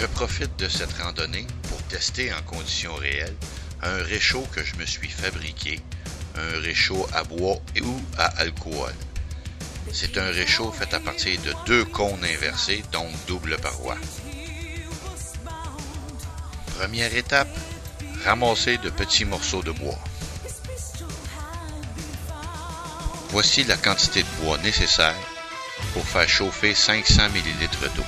Je profite de cette randonnée pour tester en conditions réelles un réchaud que je me suis fabriqué, un réchaud à bois ou à alcool. C'est un réchaud fait à partir de 2 cônes inversés, donc double paroi. Première étape, ramasser de petits morceaux de bois. Voici la quantité de bois nécessaire pour faire chauffer 500 ml d'eau.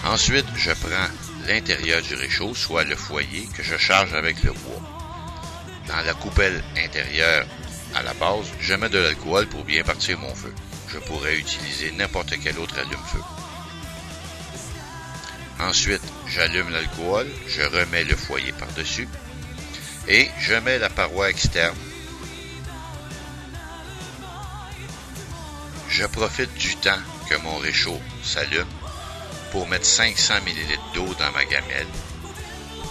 Ensuite, je prends l'intérieur du réchaud, soit le foyer, que je charge avec le bois. Dans la coupelle intérieure, à la base, je mets de l'alcool pour bien partir mon feu. Je pourrais utiliser n'importe quel autre allume-feu. Ensuite, j'allume l'alcool, je remets le foyer par-dessus et je mets la paroi externe. Je profite du temps que mon réchaud s'allume pour mettre 500 ml d'eau dans ma gamelle,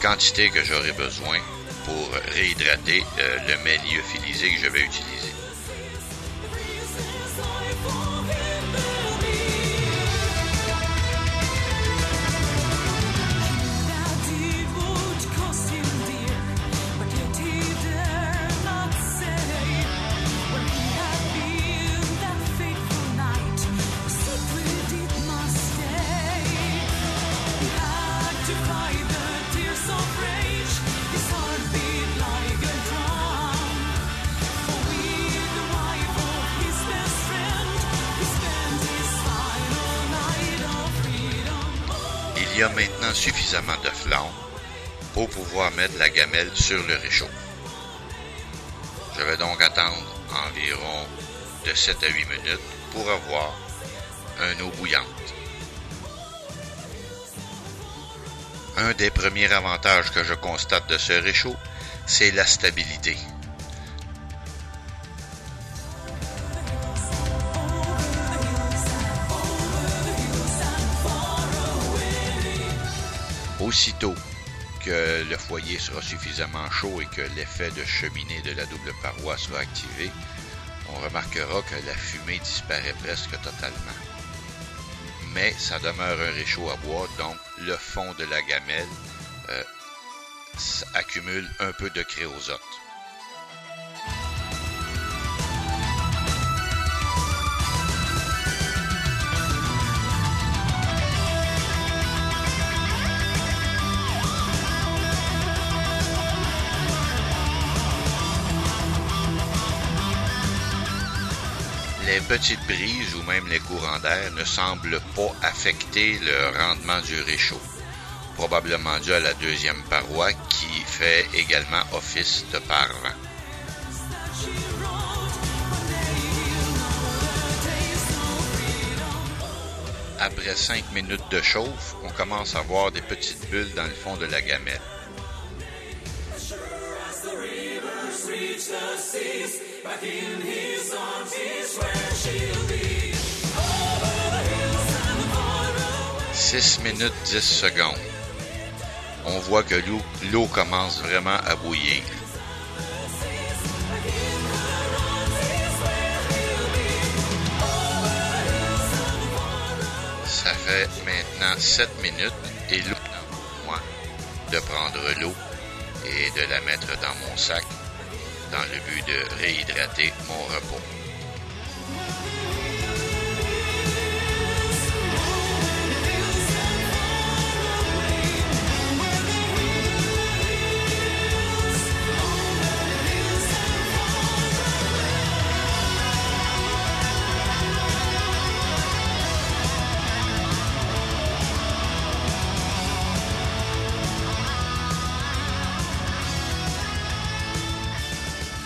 quantité que j'aurai besoin pour réhydrater le mets lyophilisé que je vais utiliser. Il y a maintenant suffisamment de flamme pour pouvoir mettre la gamelle sur le réchaud. Je vais donc attendre environ de 7 à 8 minutes pour avoir une eau bouillante. Un des premiers avantages que je constate de ce réchaud, c'est la stabilité. Aussitôt que le foyer sera suffisamment chaud et que l'effet de cheminée de la double paroi sera activé, on remarquera que la fumée disparaît presque totalement. Mais ça demeure un réchaud à bois, donc le fond de la gamelle accumule un peu de créosote. Les petites brises ou même les courants d'air ne semblent pas affecter le rendement du réchaud, probablement dû à la deuxième paroi qui fait également office de pare-vent. Après 5 minutes de chauffe, on commence à voir des petites bulles dans le fond de la gamelle. Back in his arms is where she'll be. 6 minutes 10 secondes. On voit que l'eau commence vraiment à bouillir. Ça fait maintenant 7 minutes et l'eau pour moi de prendre l'eau et de la mettre dans mon sac, dans le but de réhydrater mon repos.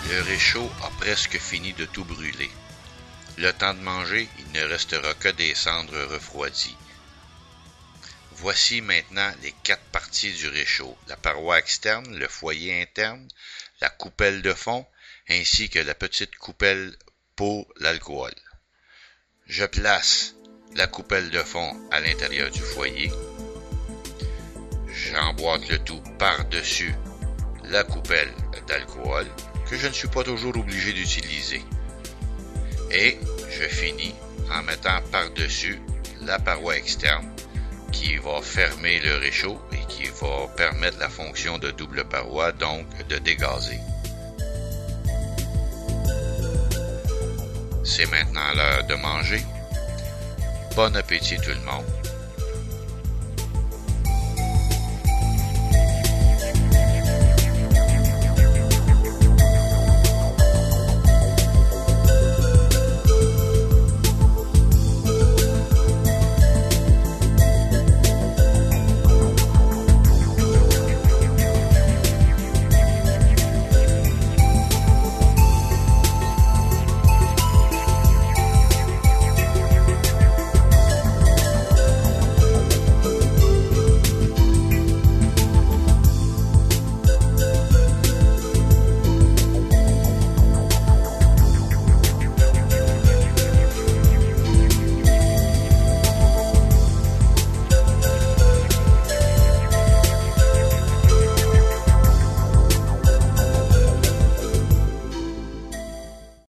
Le réchaud a presque fini de tout brûler. Le temps de manger, il ne restera que des cendres refroidies. Voici maintenant les 4 parties du réchaud. La paroi externe, le foyer interne, la coupelle de fond, ainsi que la petite coupelle pour l'alcool. Je place la coupelle de fond à l'intérieur du foyer. J'emboîte le tout par-dessus la coupelle d'alcool que je ne suis pas toujours obligé d'utiliser. Et je finis en mettant par-dessus la paroi externe qui va fermer le réchaud et qui va permettre la fonction de double paroi, donc de dégazer. C'est maintenant l'heure de manger. Bon appétit tout le monde.